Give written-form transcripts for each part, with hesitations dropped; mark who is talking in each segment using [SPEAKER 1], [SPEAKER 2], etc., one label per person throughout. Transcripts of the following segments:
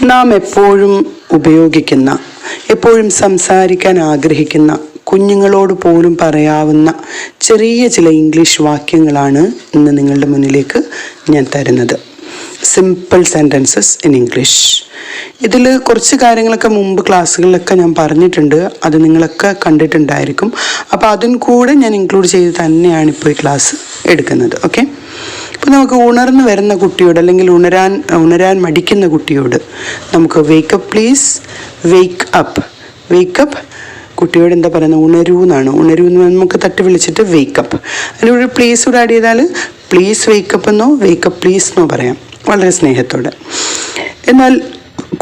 [SPEAKER 1] നാം എപ്പോഴും ഉപയോഗിക്കുന്ന, എപ്പോഴും സംസാരിക്കാൻ ആഗ്രഹിക്കുന്ന, കുഞ്ഞുങ്ങളോട് പോലും പറയാവുന്ന ചെറിയ ചില ഇംഗ്ലീഷ് വാക്യങ്ങളാണ് ഇന്ന് നിങ്ങളുടെ മുന്നിലേക്ക് ഞാൻ തരുന്നത്. Simple sentences in English. ഇതിൽ കുറച്ച് കാര്യങ്ങളൊക്കെ മുമ്പ് ക്ലാസ്സുകളിലൊക്കെ ഞാൻ പറഞ്ഞിട്ടുണ്ട്, അത് നിങ്ങളൊക്കെ കണ്ടിട്ടുണ്ടായിരിക്കും. അപ്പോൾ അതും കൂടെ ഞാൻ ഇൻക്ലൂഡ് ചെയ്ത് തന്നെയാണ് ഇപ്പോൾ ഈ ക്ലാസ് എടുക്കുന്നത്. ഓക്കെ, ഇപ്പോൾ നമുക്ക് ഉണർന്നു വരുന്ന കുട്ടിയോട് അല്ലെങ്കിൽ ഉണരാൻ മടിക്കുന്ന കുട്ടിയോട് നമുക്ക് വേക്കപ്പ് പ്ലീസ്, വേക്ക് അപ്പ് കുട്ടിയോട് എന്താ പറയുന്നത്? ഉണരൂ എന്നാണ്. ഉണരൂ എന്ന് നമുക്ക് തട്ടി വിളിച്ചിട്ട് വേക്കപ്പ്. അതിലൂടെ പ്ലീസ് കൂടെ ആഡ് ചെയ്താൽ പ്ലീസ് വേക്കപ്പ് എന്നോ വേക്കപ്പ് പ്ലീസ് എന്നോ പറയാം, വളരെ സ്നേഹത്തോടെ. എന്നാൽ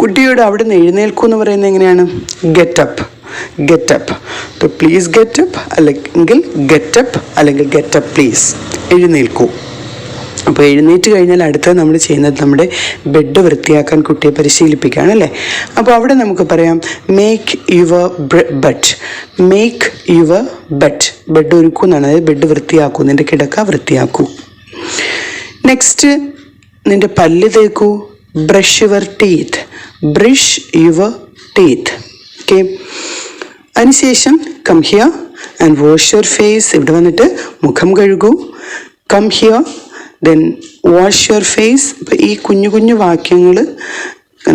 [SPEAKER 1] കുട്ടിയോട് അവിടെ നിന്ന് എഴുന്നേൽക്കൂ എന്ന് പറയുന്നത് എങ്ങനെയാണ്? ഗെറ്റപ്പ്. അപ്പോൾ പ്ലീസ് ഗെറ്റപ്പ് അല്ലെങ്കിൽ ഗെറ്റപ്പ് അല്ലെങ്കിൽ ഗെറ്റപ്പ് പ്ലീസ്, എഴുന്നേൽക്കൂ. അപ്പോൾ എഴുന്നേറ്റ് കഴിഞ്ഞാൽ അടുത്തത് നമ്മൾ ചെയ്യുന്നത് നമ്മുടെ ബെഡ് വൃത്തിയാക്കാൻ കുട്ടിയെ പരിശീലിപ്പിക്കുകയാണ് അല്ലേ. അപ്പോൾ അവിടെ നമുക്ക് പറയാം മേക്ക് യുവർ ബെഡ്. ബെഡ് ഒരുക്കൂ എന്നാണ്, അതായത് ബെഡ് വൃത്തിയാക്കൂ, നിൻ്റെ കിടക്ക വൃത്തിയാക്കൂ. നെക്സ്റ്റ്, നിൻ്റെ പല്ല് തേക്കൂ. Brush your teeth. ഓക്കെ, അതിനുശേഷം come here and wash your face. ഇവിടെ വന്നിട്ട് മുഖം കഴുകൂ. Come here, then wash your face. ഇപ്പോൾ ഈ കുഞ്ഞു കുഞ്ഞു വാക്യങ്ങൾ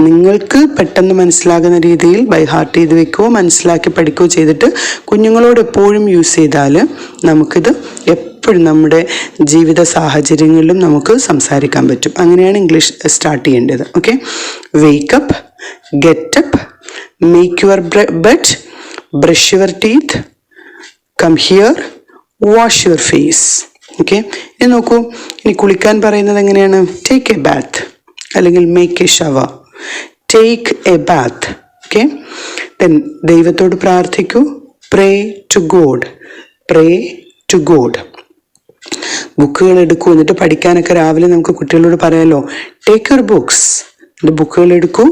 [SPEAKER 1] നിങ്ങൾക്ക് പെട്ടെന്ന് മനസ്സിലാകുന്ന രീതിയിൽ ബൈ ഹാർട്ട് ചെയ്ത് വെക്കുകയോ മനസ്സിലാക്കി പഠിക്കുകയോ ചെയ്തിട്ട് കുഞ്ഞുങ്ങളോട് എപ്പോഴും യൂസ് ചെയ്താൽ നമുക്കിത് എപ്പോഴും നമ്മുടെ ജീവിത സാഹചര്യങ്ങളിലും നമുക്ക് സംസാരിക്കാൻ പറ്റും. അങ്ങനെയാണ് ഇംഗ്ലീഷ് സ്റ്റാർട്ട് ചെയ്യേണ്ടത്. Okay, wake up, get up, make your bed, brush your teeth, come here, wash your face. Okay, ഇനി നോക്കൂ, ഇനി കുളിക്കാൻ പറയുന്നത് എങ്ങനെയാണ്? ടേക്ക് എ ബാത്ത് അല്ലെങ്കിൽ make A shower. Take a Baat. Okay, then ദൈവത്തോട് പ്രാർത്ഥിക്കൂ. പ്രേ ടു ഗോഡ്. ബുക്കുകൾ എടുക്കൂ. എന്നിട്ട് പഠിക്കാനൊക്കെ രാവിലെ നമുക്ക് കുട്ടികളോട് പറയാമല്ലോ, ടേക്ക് യുവർ ബുക്സ്. നിന്റെ ബുക്കുകൾ എടുക്കൂ.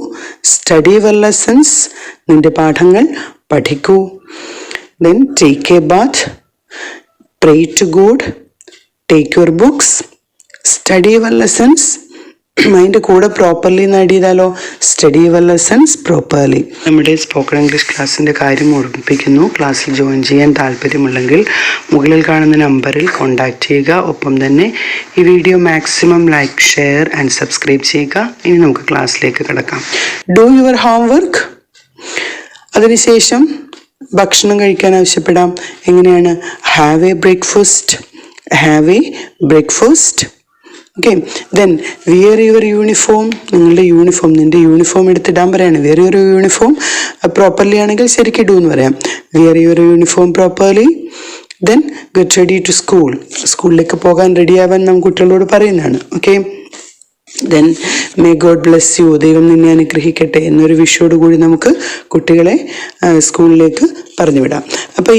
[SPEAKER 1] Study your lessons. നിന്റെ പാഠങ്ങൾ പഠിക്കൂ. Then take a bath, pray to God, take your books, study your lessons. അതിൻ്റെ കൂടെ പ്രോപ്പർലി എന്ന് ആഡ് ചെയ്താലോ? Study your lessons properly. നമ്മുടെ സ്പോക്കൺ ഇംഗ്ലീഷ് ക്ലാസ്സിൻ്റെ കാര്യം ഓർമ്മിപ്പിക്കുന്നു. ക്ലാസ്സിൽ ജോയിൻ ചെയ്യാൻ താല്പര്യമുണ്ടെങ്കിൽ മുകളിൽ കാണുന്ന നമ്പറിൽ കോൺടാക്റ്റ് ചെയ്യുക. ഒപ്പം തന്നെ ഈ video maximum like, share and subscribe ചെയ്യുക. ഇനി നമുക്ക് ക്ലാസ്സിലേക്ക് കിടക്കാം. Do your homework. അതിനുശേഷം ഭക്ഷണം കഴിക്കാൻ ആവശ്യപ്പെടാം. എങ്ങനെയാണ്? Have a breakfast. Okay, then wear your uniform. നിന്റെ യൂണിഫോം എടുത്തിടാൻ പറയാണ്. വിയർ യുവർ യൂണിഫോം പ്രോപ്പർലി ആണെങ്കിൽ ശരിക്കും ഇടൂ എന്ന് പറയാം. Wear your uniform properly. Then get ready to school. സ്കൂളിലേക്ക് പോകാൻ റെഡിയാവാൻ നാം കുട്ടികളോട് പറയുന്നതാണ്. Okay, then may God bless you. ദൈവം നിന്നെ അനുഗ്രഹിക്കട്ടെ എന്നൊരു വിഷയോട് കൂടി നമുക്ക് കുട്ടികളെ സ്കൂളിലേക്ക് പറഞ്ഞു വിടാം. അപ്പോൾ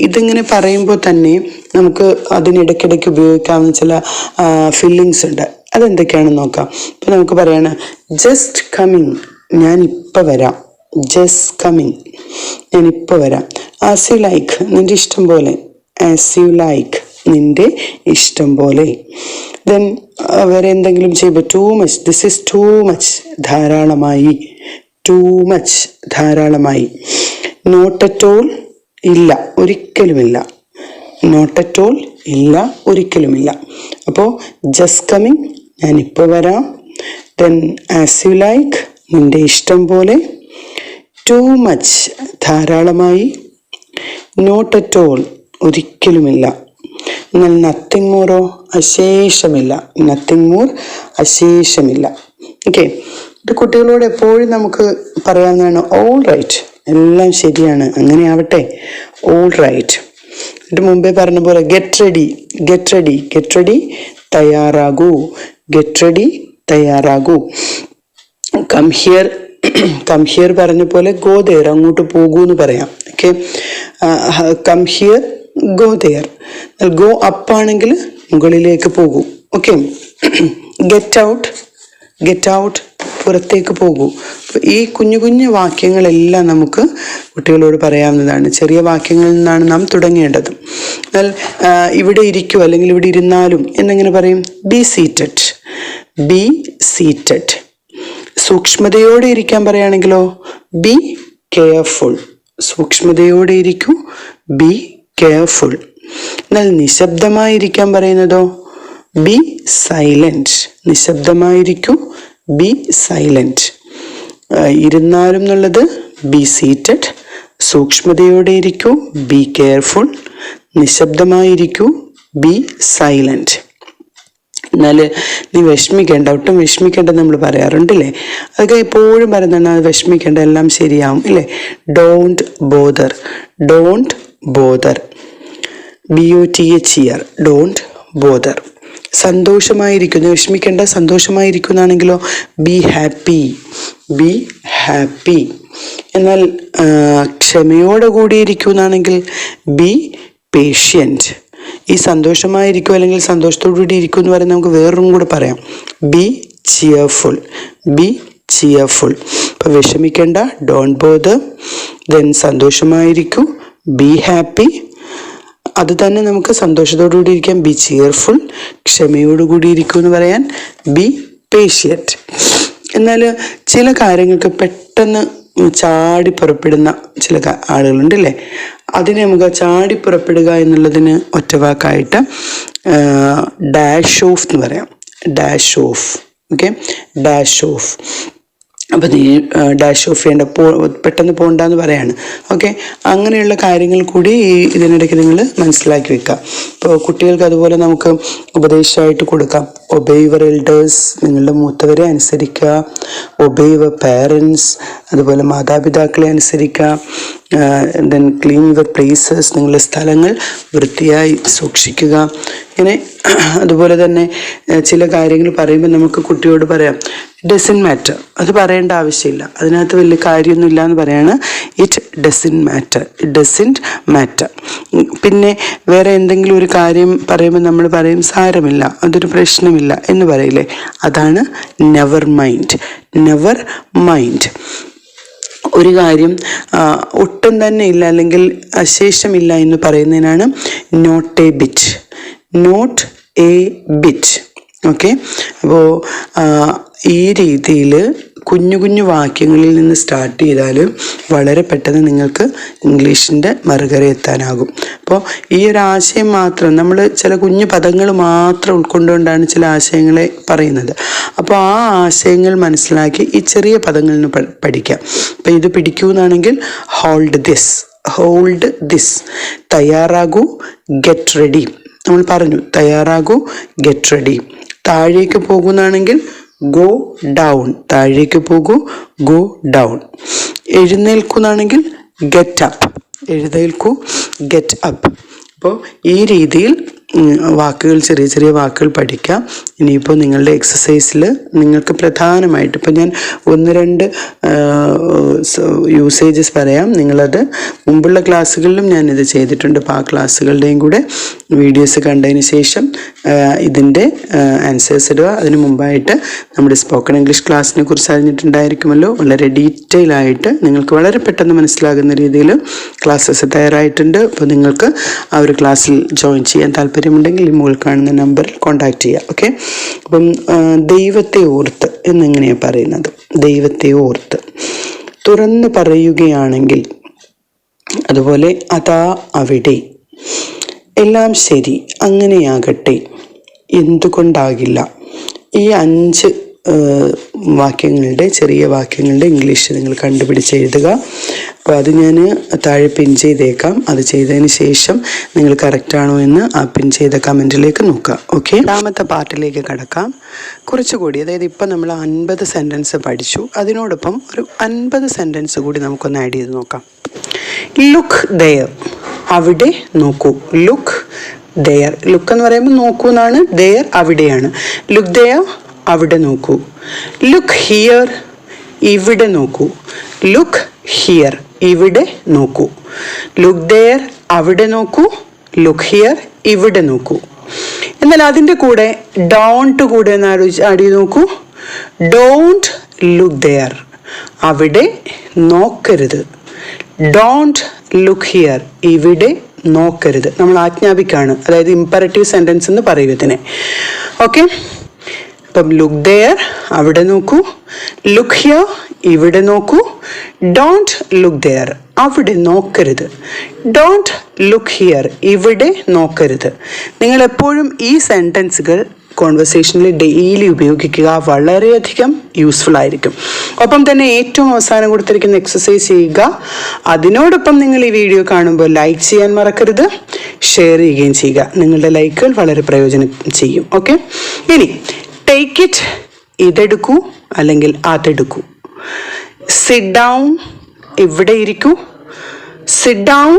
[SPEAKER 1] ഇതിങ്ങനെ പറയുമ്പോൾ തന്നെ നമുക്ക് അതിനിടയ്ക്കിടയ്ക്ക് ഉപയോഗിക്കാവുന്ന ചില ഫീലിങ്സ് ഉണ്ട്. അതെന്തൊക്കെയാണെന്ന് നോക്കാം. ഇപ്പോൾ നമുക്ക് പറയാണ് ജസ്റ്റ് കമ്മിങ്, ഞാൻ ഇപ്പോൾ വരാം. ജസ്റ്റ് കമ്മിങ്, ഞാൻ ഇപ്പോൾ വരാം. ആസ് യു ലൈക്ക്, നിൻ്റെ ഇഷ്ടം പോലെ. ആസ് യു ലൈക്ക്, നിൻ്റെ ഇഷ്ടം പോലെ. ദെൻ വേറെ എന്തെങ്കിലും ചെയ്യുമ്പോൾ too much, this is two much, ധാരാളമായി. ടൂ മച്ച്, ധാരാളമായി. നോട്ട് അറ്റ് ഓൾ, ഇല്ല, ഒരിക്കലുമില്ല. നോട്ട് അറ്റ് ഓൾ, ഇല്ല, ഒരിക്കലുമില്ല. അപ്പോൾ ജസ്റ്റ് കമ്മിങ്, ഞാനിപ്പോൾ വരാം. ദെൻ ആസ് യു ലൈക്ക്, നിൻ്റെ ഇഷ്ടം പോലെ. ടൂ മച്ച്, ധാരാളമായി. നോട്ട് അറ്റ് ഓൾ, ഒരിക്കലുമില്ല. എന്നാൽ നത്തിങ് മോറോ, അശേഷമില്ല. നത്തിങ് മോർ, അശേഷമില്ല. ഓക്കെ, ഇത് കുട്ടികളോട് എപ്പോഴും നമുക്ക് പറയാവുന്നതാണ്. ഓൾ റൈറ്റ്, എല്ലാം ശരിയാണ്, അങ്ങനെ ആവട്ടെ. All right. ഇത് മുമ്പേ പറഞ്ഞ പോലെ ഗെറ്റ് റെഡി, തയ്യാറാകൂ. കം ഹിയർ പറഞ്ഞ പോലെ ഗോ ദെയർ, അങ്ങോട്ട് പോകൂ എന്ന് പറയാം. Okay, come here, go there. Go up ആണെങ്കിൽ മുകളിലേക്ക് പോകൂ. ഓക്കെ, ഗെറ്റ് ഔട്ട്, പുറത്തേക്ക് പോകൂ. ഈ കുഞ്ഞു കുഞ്ഞു വാക്യങ്ങളെല്ലാം നമുക്ക് കുട്ടികളോട് പറയാവുന്നതാണ്. ചെറിയ വാക്യങ്ങളിൽ നിന്നാണ് നാം തുടങ്ങേണ്ടത്. എന്നാൽ ഇവിടെ ഇരിക്കൂ അല്ലെങ്കിൽ ഇവിടെ ഇരുന്നാലും എന്നെങ്ങനെ പറയും? B seated. സൂക്ഷ്മതയോടെ ഇരിക്കാൻ പറയുകയാണെങ്കിലോ ബി കെയർഫുൾ. സൂക്ഷ്മതയോടെ ഇരിക്കൂ, ബി കെയർഫുൾ. എന്നാൽ നിശബ്ദമായിരിക്കാൻ പറയുന്നതോ ബി സൈലന്റ്. നിശബ്ദമായിരിക്കൂ, ബി സൈലന്റ്. ഇരുന്നാലും എന്നുള്ളത് ബി സീറ്റഡ്. സൂക്ഷ്മതയോടെ ഇരിക്കൂ, ബി കെയർഫുൾ. നിശബ്ദമായിരിക്കൂ, ബി സൈലന്റ്. എന്നാൽ നീ വിഷമിക്കേണ്ട, ഒട്ടും വിഷമിക്കേണ്ടെന്ന് നമ്മൾ പറയാറുണ്ടല്ലേ. അതൊക്കെ എപ്പോഴും പറയുന്നതാണ്, അത് വിഷമിക്കേണ്ട, എല്ലാം ശരിയാവും ഇല്ലേ. Don't bother. Don't bother, BOTHER, don't bother. സന്തോഷമായിരിക്കുന്നു, വിഷമിക്കേണ്ട, സന്തോഷമായിരിക്കുന്നാണെങ്കിലോ ബി ഹാപ്പി. Be happy. എന്നാൽ ക്ഷമയോടെ കൂടിയിരിക്കുന്നാണെങ്കിൽ ബി പേഷ്യൻറ്റ്. ഈ സന്തോഷമായിരിക്കും അല്ലെങ്കിൽ സന്തോഷത്തോടുകൂടി ഇരിക്കും എന്ന് പറയുന്നത് നമുക്ക് വേറൊന്നും കൂടെ പറയാം, ബി ചിയർഫുൾ. B cheerful. അപ്പം വിഷമിക്കേണ്ട, ഡോണ്ട് ബോദർ. ദെൻ സന്തോഷമായിരിക്കും, ബി ഹാപ്പി. അത് തന്നെ നമുക്ക് സന്തോഷത്തോടു കൂടി ഇരിക്കാൻ ബി ചിയർഫുൾ. ക്ഷമയോടുകൂടി ഇരിക്കും എന്ന് പറയാൻ ബി പേഷ്യൻറ്റ്. എന്നാൽ ചില കാര്യങ്ങൾക്ക് പെട്ടെന്ന് ചാടി പുറപ്പെടുന്ന ചില ആളുകളുണ്ടല്ലേ, അതിനെ നമുക്ക് ചാടി പുറപ്പെടുക എന്നുള്ളതിന് ഒറ്റവാക്കായിട്ട് ഡാഷ് ഓഫ് എന്ന് പറയാം. Dash of. Okay, dash of. അപ്പം നീ ഡാഷ് ഓഫ് ചെയ്യേണ്ട, പെട്ടെന്ന് പോകണ്ടെന്ന് പറയാണ്. ഓക്കെ, അങ്ങനെയുള്ള കാര്യങ്ങൾ കൂടി ഈ ഇതിനിടയ്ക്ക് നിങ്ങൾ മനസ്സിലാക്കി വെക്കുക. ഇപ്പോൾ കുട്ടികൾക്ക് അതുപോലെ നമുക്ക് ഉപദേശമായിട്ട് കൊടുക്കാം. ഒബേ യുവർ എൽഡേഴ്സ്, നിങ്ങളുടെ മൂത്തവരെ അനുസരിക്കുക. ഒബേ യുവർ പേരൻസ്, അതുപോലെ മാതാപിതാക്കളെ അനുസരിക്കുക. ദെൻ ക്ലീൻ യുവർ പ്ലേസസ്, നിങ്ങളുടെ സ്ഥലങ്ങൾ വൃത്തിയായി സൂക്ഷിക്കുക. ഇങ്ങനെ അതുപോലെ തന്നെ ചില കാര്യങ്ങൾ പറയുമ്പോൾ നമുക്ക് കുട്ടിയോട് പറയാം ഡസൻറ്റ് മാറ്റർ. അത് പറയേണ്ട ആവശ്യമില്ല, അതിനകത്ത് വലിയ കാര്യമൊന്നുമില്ല എന്ന് പറയാണ്. It doesn't matter. It doesn't matter. പിന്നെ വേറെ എന്തെങ്കിലും ഒരു കാര്യം പറയുമ്പോൾ നമ്മൾ പറയും സാരമില്ല, അതൊരു പ്രശ്നമില്ല എന്ന് പറയില്ലേ, അതാണ് നെവർ മൈൻഡ്. Never mind. ഒരു കാര്യം ഒട്ടും തന്നെ ഇല്ല അല്ലെങ്കിൽ അശേഷമില്ല എന്ന് പറയുന്നതിനാണ് not a bit. Not a bit. Okay, അപ്പോൾ ഈ രീതിയിൽ കുഞ്ഞു കുഞ്ഞു വാക്യങ്ങളിൽ നിന്ന് സ്റ്റാർട്ട് ചെയ്താൽ വളരെ പെട്ടെന്ന് നിങ്ങൾക്ക് ഇംഗ്ലീഷിൻ്റെ മറുകര എത്താനാകും. അപ്പോൾ ഈ ഒരു ആശയം മാത്രം, നമ്മൾ ചില കുഞ്ഞു പദങ്ങൾ മാത്രം ഉൾക്കൊണ്ടുകൊണ്ടാണ് ചില ആശയങ്ങളെ പറയുന്നത്. അപ്പോൾ ആ ആശയങ്ങൾ മനസ്സിലാക്കി ഈ ചെറിയ പദങ്ങളിൽ നിന്ന് പഠിക്കാം. അപ്പോൾ ഇത് പിടിക്കൂ എന്നാണെങ്കിൽ ഹോൾഡ് ദിസ്. Hold this. തയ്യാറാകൂ, ഗെറ്റ് റെഡി. നമ്മൾ പറഞ്ഞു തയ്യാറാകൂ, ഗെറ്റ് റെഡി. താഴേക്ക് പോകുന്നതാണെങ്കിൽ ഗോ ഡൗൺ. താഴേക്ക് പോകൂ, ഗോ ഡൗൺ. എഴുന്നേൽക്കുന്നാണെങ്കിൽ ഗെറ്റ് അപ്പ്. എഴുന്നേൽക്കൂ, ഗെറ്റ് അപ്പ്. അപ്പോൾ ഈ രീതിയിൽ വാക്കുകൾ, ചെറിയ ചെറിയ വാക്കുകൾ പഠിക്കാം. ഇനിയിപ്പോൾ നിങ്ങളുടെ എക്സസൈസിൽ നിങ്ങൾക്ക് പ്രധാനമായിട്ട് ഇപ്പോൾ ഞാൻ 1-2 യൂസേജസ് പറയാം. നിങ്ങളത് മുമ്പുള്ള ക്ലാസ്സുകളിലും ഞാനിത് ചെയ്തിട്ടുണ്ട്. അപ്പോൾ ആ ക്ലാസ്സുകളുടെയും കൂടെ വീഡിയോസ് കണ്ടതിന് ശേഷം ഇതിൻ്റെ ആൻസേഴ്സ് ഇടുക. അതിന് മുമ്പായിട്ട് നമ്മുടെ സ്പോക്കൺ ഇംഗ്ലീഷ് ക്ലാസ്സിനെ കുറിച്ച് അറിഞ്ഞിട്ടുണ്ടായിരിക്കുമല്ലോ. വളരെ ഡീറ്റെയിൽ ആയിട്ട് നിങ്ങൾക്ക് വളരെ പെട്ടെന്ന് മനസ്സിലാകുന്ന രീതിയിൽ ക്ലാസ്സസ് തയ്യാറായിട്ടുണ്ട്. അപ്പോൾ നിങ്ങൾക്ക് ആ ഒരു ക്ലാസ്സിൽ ജോയിൻ ചെയ്യാൻ താല്പര്യമുണ്ടെങ്കിൽ ഈ മുകളിൽ കാണുന്ന നമ്പറിൽ കോൺടാക്റ്റ് ചെയ്യുക. ഓക്കെ, അപ്പം ദൈവത്തെ ഓർത്ത് എന്നെങ്ങനെയാണ് പറയുന്നത്? ദൈവത്തെ ഓർത്ത്. തുറന്ന് പറയുകയാണെങ്കിൽ, അതുപോലെ അതാ അവിടെ, എല്ലാം ശരി, അങ്ങനെയാകട്ടെ, എന്തുകൊണ്ടാകില്ല. ഈ 5 വാക്യങ്ങളുടെ, ചെറിയ വാക്യങ്ങളുടെ ഇംഗ്ലീഷ് നിങ്ങൾ കണ്ടുപിടിച്ച് എഴുതുക. അപ്പോൾ അത് ഞാൻ താഴെ പിൻ ചെയ്തേക്കാം. അത് ചെയ്തതിന് ശേഷം നിങ്ങൾ കറക്റ്റാണോ എന്ന് ആ പിൻ ചെയ്ത കമൻറ്റിലേക്ക് നോക്കുക. ഓക്കെ, 2ാമത്തെ പാർട്ടിലേക്ക് കടക്കാം. കുറച്ചുകൂടി, അതായത് ഇപ്പം നമ്മൾ 50 സെൻറ്റൻസ് പഠിച്ചു. അതിനോടൊപ്പം ഒരു 50 സെൻറ്റൻസ് കൂടി നമുക്കൊന്ന് ആഡ് ചെയ്ത് നോക്കാം. ലുക്ക് ദെയർ, അവിടെ നോക്കൂ. Look there. ലുക്ക് എന്ന് പറയുമ്പോൾ നോക്കൂ എന്നാണ്. ദെയർ അവിടെയാണ്. ലുക്ക് ദെയർ, അവിടെ നോക്കൂ. ലുക്ക് ഹിയർ, ഇവിടെ നോക്കൂ. ലുക്ക് ഹിയർ, ഇവിടെ നോക്കൂ. ലുക്ക് ദെയർ, അവിടെ നോക്കൂ. ലുക്ക് ഹിയർ, ഇവിടെ നോക്കൂ. എന്നാൽ അതിൻ്റെ കൂടെ ഡോണ്ട് കൂടെ ഒന്ന് ആഡ് ചെയ്ത് നോക്കൂ. ഡോണ്ട് ലുക്ക് ദെയർ, അവിടെ നോക്കരുത്. ഡോണ്ട് ലുക്ക് ഹിയർ, ഇവിടെ നോക്കരുത്. നമ്മൾ ആജ്ഞാപിക്കാണ്, അതായത് ഇമ്പറേറ്റീവ് സെൻറ്റൻസ് എന്ന് പറയും ഇതിനെ. ഓക്കെ, അപ്പം ലുക്ക് ദെയർ, അവിടെ നോക്കൂ. ലുക്ക് ഹിയർ, ഇവിടെ നോക്കൂ. ഡോണ്ട് ലുക്ക് ദെയർ, അവിടെ നോക്കരുത്. ഡോണ്ട് ലുക്ക് ഹിയർ, ഇവിടെ നോക്കരുത്. നിങ്ങൾ എപ്പോഴും ഈ സെൻറ്റൻസുകൾ കോൺവെർസേഷനിൽ ഡെയിലി ഉപയോഗിക്കുക. വളരെയധികം യൂസ്ഫുൾ ആയിരിക്കും. ഒപ്പം തന്നെ ഏറ്റവും അവസാനം കൊടുത്തിരിക്കുന്ന എക്സസൈസ് ചെയ്യുക. അതിനോടൊപ്പം നിങ്ങൾ ഈ വീഡിയോ കാണുമ്പോൾ ലൈക്ക് ചെയ്യാൻ മറക്കരുത്, ഷെയർ ചെയ്യുകയും ചെയ്യുക. നിങ്ങളുടെ ലൈക്കുകൾ വളരെ പ്രയോജനം ചെയ്യും. ഓക്കെ, ഇനി ടേക്ക് ഇറ്റ്, ഇതെടുക്കൂ അല്ലെങ്കിൽ അതെടുക്കൂ. സിറ്റ് ഡൗൺ, ഇവിടെ ഇരിക്കൂ. സിറ്റ് ഡൗൺ,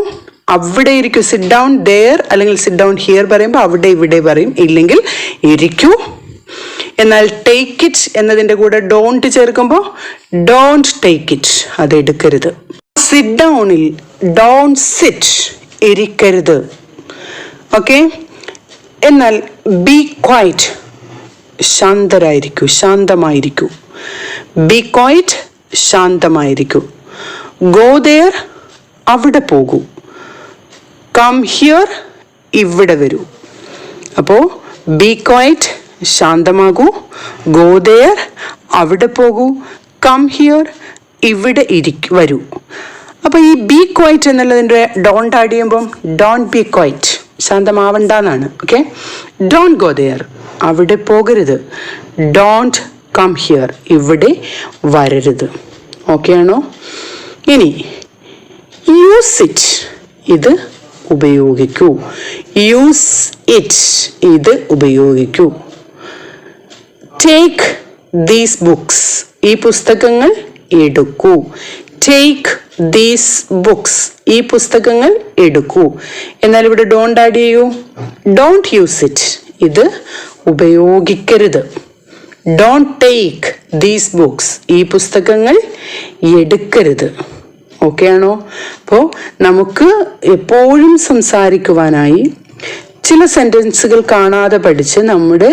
[SPEAKER 1] അവിടെ ഇരിക്കൂ. സിറ്റ് ഡൗൺ ദെയർ അല്ലെങ്കിൽ സിറ്റ് ഡൗൺ ഹിയർ പറയുമ്പോൾ അവിടെ ഇവിടെ പറയും, ഇല്ലെങ്കിൽ ഇരിക്കൂ. എന്നാൽ ടേക്ക് ഇറ്റ് എന്നതിൻ്റെ കൂടെ ഡോണ്ട് ചേർക്കുമ്പോൾ ഡോണ്ട് ടേക്ക് ഇറ്റ്, അത് എടുക്കരുത്. സിറ്റ് ഡൗണിൽ ഡോണ്ട് സിറ്റ്, ഇരിക്കരുത്. ഓക്കെ, എന്നാൽ ബി ക്വൈറ്റ്, ശാന്തരായിരിക്കൂ, ശാന്തമായിരിക്കൂ. ബി ക്വൈറ്റ്, ശാന്തമായിരിക്കൂ. ഗോ ദെയർ, അവിടെ പോകൂ. കം ഹിയർ, ഇവിടെ വരൂ. അപ്പോൾ ബി ക്വൈറ്റ്, ശാന്തമാകൂ. ഗോ ദെയർ, അവിടെ പോകൂ. കം ഹിയർ, ഇവിടെ വരൂ. അപ്പോൾ ഈ ബി ക്വൈറ്റ് എന്നുള്ളതിൻ്റെ ഡോണ്ട് ആഡ് ചെയ്യുമ്പം ഡോണ്ട് ബി ക്വൈറ്റ്, ശാന്തമാവണ്ടെന്നാണ്. ഓക്കെ, ഡോണ്ട് ഗോ ദെയർ, അവിടെ പോകരുത്. ഡോണ്ട് കം ഹിയർ, ഇവിടെ വരരുത്. ഓക്കെ ആണോ? ഇനി യൂസ് ഇറ്റ്, ഇത് ഉപയോഗിക്കൂ. യൂസ് ഇറ്റ്, ഇത് ഉപയോഗിക്കൂ. ടേക്ക് ദീസ് ബുക്സ്, ഈ പുസ്തകങ്ങൾ എടുക്കൂ. ടേക്ക് ദീസ് ബുക്സ്, ഈ പുസ്തകങ്ങൾ എടുക്കൂ. എന്നാൽ ഇവിടെ ഡോണ്ട് ആഡ് ചെയ്യൂ. ഡോണ്ട് യൂസ് ഇറ്റ്, ഇത് ഉപയോഗിക്കരുത്. ഡോണ്ട് ടേക്ക് ദീസ് ബുക്സ്, ഈ പുസ്തകങ്ങൾ എടുക്കരുത്. ഓക്കെ ആണോ? അപ്പോൾ നമുക്ക് എപ്പോഴും സംസാരിക്കുവാനായി ചില സെൻറ്റൻസുകൾ കാണാതെ പഠിച്ച് നമ്മുടെ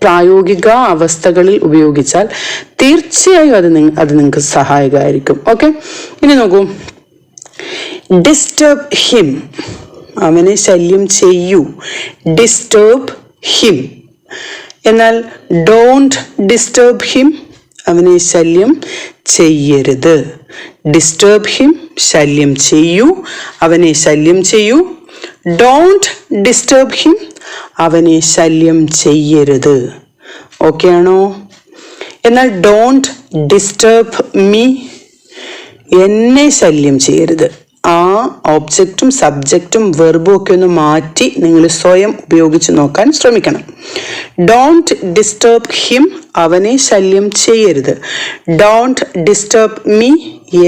[SPEAKER 1] പ്രായോഗിക അവസ്ഥകളിൽ ഉപയോഗിച്ചാൽ തീർച്ചയായും അത് നിങ്ങൾക്ക് സഹായകമായിരിക്കും. ഓക്കെ, ഇനി നോക്കൂ. ഡിസ്റ്റർബ് ഹിം, അവനെ ശല്യം ചെയ്യൂ. Disturb him. എന്നാൽ ഡോണ്ട് ഡിസ്റ്റർബ് ഹിം, അവനെ ശല്യം ചെയ്യരുത്. ഡിസ്റ്റർബ് ഹിം, ശല്യം ചെയ്യൂ, അവനെ ശല്യം ചെയ്യൂ. ഡോണ്ട് ഡിസ്റ്റർബ് ഹിം, അവനെ ശല്യം ചെയ്യരുത്. ഓക്കെ ആണോ? എന്നാൽ ഡോണ്ട് ഡിസ്റ്റർബ് മീ, എന്നെ ശല്യം ചെയ്യരുത്. ആ ഓബ്ജക്റ്റും സബ്ജക്റ്റും വെർബും ഒക്കെ ഒന്ന് മാറ്റി നിങ്ങൾ സ്വയം ഉപയോഗിച്ച് നോക്കാൻ ശ്രമിക്കണം. ഡോണ്ട് ഡിസ്റ്റർബ് ഹിം, അവനെ ശല്യം ചെയ്യരുത്. ഡോണ്ട് ഡിസ്റ്റർബ് മീ,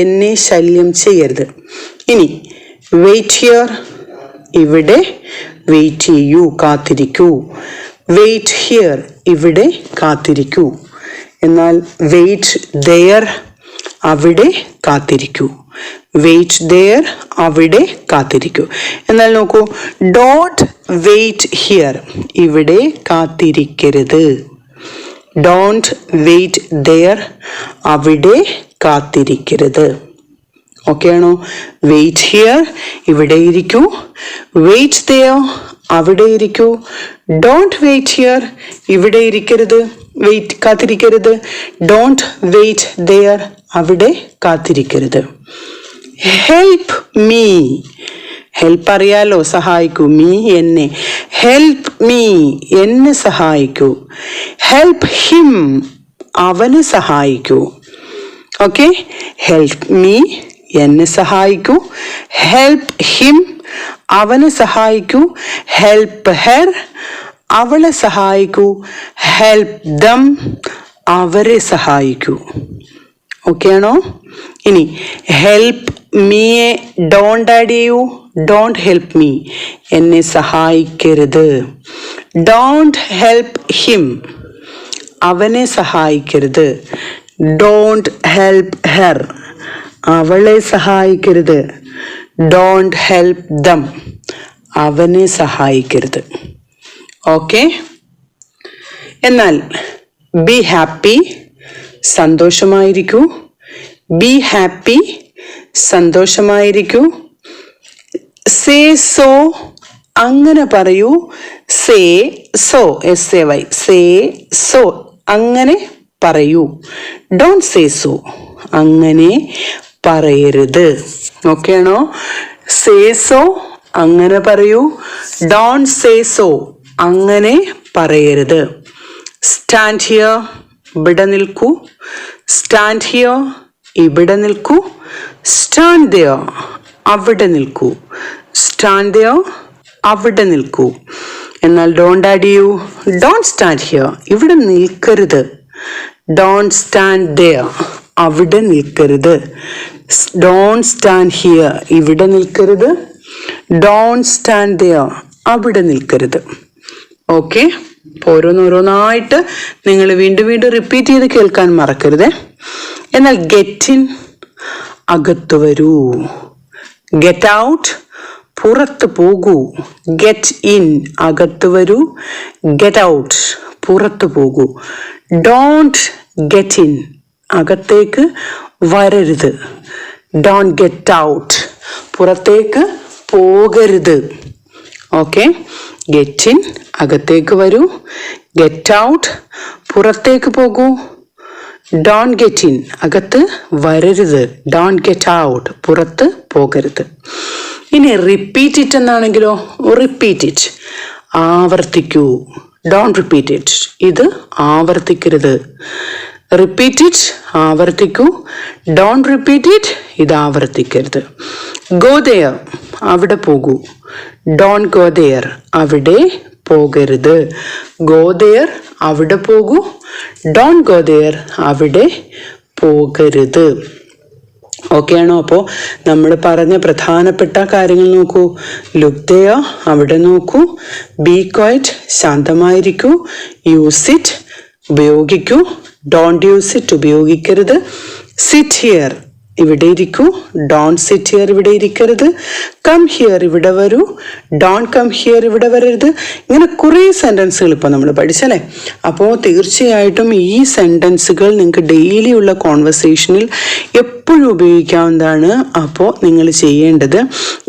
[SPEAKER 1] എന്നെ ശല്യം ചെയ്യരുത്. ഇനി വെയിറ്റ് ഹിയർ, ഇവിടെ വെയിറ്റ് ചെയ്യൂ, കാത്തിരിക്കൂ. വെയിറ്റ് ഹിയർ, ഇവിടെ കാത്തിരിക്കൂ. എന്നാൽ വെയിറ്റ് ദെയർ, അവിടെ കാത്തിരിക്കൂ. വെയിറ്റ് ദെയർ, അവിടെ കാത്തിരിക്കൂ. എന്നാൽ നോക്കൂ, ഡോണ്ട് വെയിറ്റ് ഹിയർ, ഇവിടെ കാത്തിരിക്കരുത്. ഡോണ്ട് വെയിറ്റ് ദെയർ, അവിടെ കാത്തിരിക്കരുത്. ഓക്കെ ആണോ? വെയിറ്റ് ഹിയർ, ഇവിടെ ഇരിക്കൂ. വെയിറ്റ് ദെയർ, അവിടെ ഇരിക്കൂ. ഡോണ്ട് വെയിറ്റ് ഹിയർ, ഇവിടെ ഇരിക്കരുത്, കാത്തിരിക്കരുത്. ഡോണ്ട് വെയിറ്റ് ദെയർ, അവിടെ കാത്തിരിക്കരുത്. ഹെൽപ്പ് മീ, ഹെൽപ്പ് അറിയാലോ, സഹായിക്കൂ. മീ, എന്നെ. ഹെൽപ്പ് മീ, എന്നെ സഹായിക്കൂ. ഹെൽപ്പ് ഹിം, അവനെ സഹായിക്കൂ. ഓക്കെ, ഹെൽപ്പ് മീ, എന്നെ സഹായിക്കൂ. ഹെൽപ്പ് ഹിം, അവനെ സഹായിക്കൂ. ഹെൽപ്പ് ഹെർ, അവളെ സഹായിക്കൂ. ഹെൽപ്പ് ദം, അവരെ സഹായിക്കൂ. ഓക്കെ ആണോ? ഇനി ഹെൽപ്പ് മീയെ ഡോണ്ട് ആഡ് ചെയ്യൂ. ഡോണ്ട് ഹെൽപ്പ് മീ, എന്നെ സഹായിക്കരുത്. ഡോണ്ട് ഹെൽപ്പ് ഹിം, അവനെ സഹായിക്കരുത്. ഡോണ്ട് ഹെൽപ്പ് ഹെർ, അവളെ സഹായിക്കരുത്. ഡോണ്ട് ഹെൽപ്പ് ദം, അവനെ സഹായിക്കരുത്. ഓക്കെ, എന്നാൽ ബി ഹാപ്പി, സന്തോഷമായിരിക്കൂ. ബി ഹാപ്പി, സന്തോഷമായിരിക്കൂ. സേ സോ, അങ്ങനെ പറയൂ. Say so, SAY, say so, അങ്ങനെ പറയൂ. ഡോണ്ട് സേ സോ, അങ്ങനെ പറയരുത്. ഓക്കെ ആണോ? സേ സോ, അങ്ങനെ പറയൂ. ഡോണ്ട് സേ സോ, അങ്ങനെ പറയരുത്. സ്റ്റാൻഡ് ഹിയർ, ഇവിടെ നിൽക്കൂ. സ്റ്റാൻഡ് ഹിയർ, ഇവിടെ നിൽക്കൂ. സ്റ്റാൻഡ് ദെയർ, അവിടെ നിൽക്കൂ. സ്റ്റാൻഡ് ദെയർ, അവിടെ നിൽക്കൂ. എന്നാൽ ഡോണ്ട് ആഡ് ചെയ്യൂ. ഡോണ്ട് സ്റ്റാൻഡ് ഹിയർ, ഇവിടെ നിൽക്കരുത്. ഡോണ്ട് സ്റ്റാൻഡ് ദെയർ, അവിടെ നിൽക്കരുത്. ഡോണ്ട് സ്റ്റാൻഡ് ഹിയർ, ഇവിടെ നിൽക്കരുത്. ഡോണ്ട് സ്റ്റാൻഡ് ദെയർ, അവിടെ നിൽക്കരുത്. ഓക്കെ, ഓരോന്നോരോന്നായിട്ട് നിങ്ങൾ വീണ്ടും വീണ്ടും റിപ്പീറ്റ് ചെയ്ത് കേൾക്കാൻ മറക്കരുത്. എന്നാൽ ഗെറ്റ് ഇൻ, അകത്ത് വരൂ. ഗെറ്റ് ഔട്ട്, പുറത്ത് പോകൂ. ഗെറ്റ് ഇൻ, അകത്ത് വരൂ. ഗെറ്റ് ഔട്ട്, പുറത്ത് പോകൂ. ഡോണ്ട് ഗെറ്റ് ഇൻ, അകത്തേക്ക് വരരുത്. ഡോണ്ട് ഗെറ്റ് ഔട്ട്, പുറത്തേക്ക് പോകരുത്. ഓക്കെ, ഗെറ്റ് ഇൻ, അകത്തേക്ക് വരൂ. ഗെറ്റ് ഔട്ട്, പുറത്തേക്ക് പോകൂ. ഡോണ്ട് ഗെറ്റ് ഇൻ, അകത്ത് വരരുത്. ഡോണ്ട് ഗെറ്റ് ഔട്ട്, പുറത്ത് പോകരുത്. ഇനി റിപ്പീറ്റ് ഇറ്റ് എന്നാണെങ്കിലോ, റിപ്പീറ്റ് ഇറ്റ്, ആവർത്തിക്കൂ. ഡോണ്ട് റിപ്പീറ്റ് ഇറ്റ്, ഇത് ആവർത്തിക്കരുത്. റിപ്പീറ്റ് ഇറ്റ്, ആവർത്തിക്കൂ. ഡോണ്ട് റിപ്പീറ്റ് ഇറ്റ്, ഇത് ആവർത്തിക്കരുത്. ഗോ ദെയർ, അവിടെ പോകൂ. ഡോണ്ട് ഗോ ദെയർ, അവിടെ പോകരുത്. ഗോ ദെയർ, അവിടെ പോകൂ. ഡോണ്ട് ഗോ ദെയർ, അവിടെ പോകരുത്. ഓക്കെ ആണോ? അപ്പോൾ നമ്മൾ പറഞ്ഞ പ്രധാനപ്പെട്ട കാര്യങ്ങൾ നോക്കൂ. ലുക്ക് ദെയർ, അവിടെ നോക്കൂ. ബി ക്വയറ്റ്, ശാന്തമായിരിക്കൂ. യൂസ് ഇറ്റ്, ഉപയോഗിക്കൂ. ഡോണ്ട് യൂസ് ഇറ്റ്, ഉപയോഗിക്കരുത്. സിറ്റ് ഹിയർ, ഇവിടെ ഇരിക്കൂ. ഡോണ്ട് സിറ്റ് ഹിയർ, ഇവിടെ ഇരിക്കരുത്. കം ഹിയർ, ഇവിടെ വരൂ. ഡോണ്ട് കം ഹിയർ, ഇവിടെ വരരുത്. ഇങ്ങനെ കുറേ സെൻറ്റൻസുകൾ ഇപ്പോൾ നമ്മൾ പഠിച്ചല്ലേ. അപ്പോൾ തീർച്ചയായിട്ടും ഈ സെൻറ്റൻസുകൾ നിങ്ങൾക്ക് ഡെയിലി ഉള്ള കോൺവെർസേഷനിൽ എപ്പോഴും ഉപയോഗിക്കാവുന്നതാണ്. അപ്പോൾ നിങ്ങൾ ചെയ്യേണ്ടത്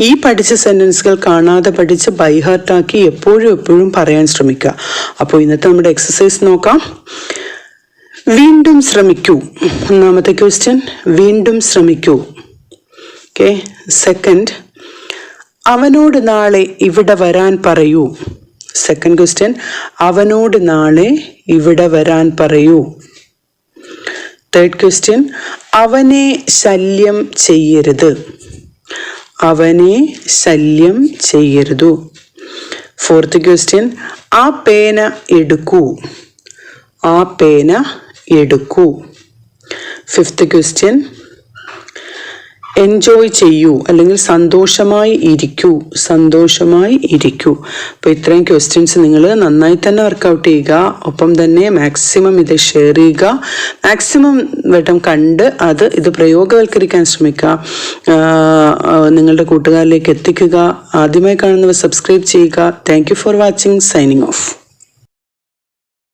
[SPEAKER 1] ഈ പഠിച്ച സെൻറ്റൻസുകൾ കാണാതെ പഠിച്ച് ബൈ ഹാർട്ടാക്കി എപ്പോഴും പറയാൻ ശ്രമിക്കുക. അപ്പോൾ ഇന്നത്തെ നമ്മുടെ എക്സസൈസ് നോക്കാം. വീണ്ടും ശ്രമിക്കൂ, ഒന്നാമത്തെ ക്വസ്റ്റ്യൻ. വീണ്ടും ശ്രമിക്കൂ. ഓക്കെ. സെക്കൻഡ്, അവനോട് നാളെ ഇവിടെ വരാൻ പറയൂ. സെക്കൻഡ് ക്വസ്റ്റ്യൻ, അവനോട് നാളെ ഇവിടെ വരാൻ പറയൂ. തേർഡ് ക്വസ്റ്റ്യൻ, അവനെ ശല്യം ചെയ്യരുത്. അവനെ ശല്യം ചെയ്യരുത്. ഫോർത്ത് ക്വസ്റ്റ്യൻ, ആ പേന എടുക്കൂ. ആ പേന എടുക്കൂ. ഫിഫ്ത്ത് ക്വസ്റ്റ്യൻ, എൻജോയ് ചെയ്യൂ അല്ലെങ്കിൽ സന്തോഷമായി ഇരിക്കൂ. സന്തോഷമായി ഇരിക്കൂ. അപ്പോൾ ഇത്രയും ക്വസ്റ്റ്യൻസ് നിങ്ങൾ നന്നായി തന്നെ വർക്കൗട്ട് ചെയ്യുക. ഒപ്പം തന്നെ മാക്സിമം ഇത് ഷെയർ ചെയ്യുക. മാക്സിമം വട്ടം കണ്ട് ഇത് പ്രയോഗവൽക്കരിക്കാൻ ശ്രമിക്കുക. നിങ്ങളുടെ കൂട്ടുകാരിലേക്ക് എത്തിക്കുക. ആദ്യമായി കാണുന്നവർ സബ്സ്ക്രൈബ് ചെയ്യുക. Thank you for watching. Signing off.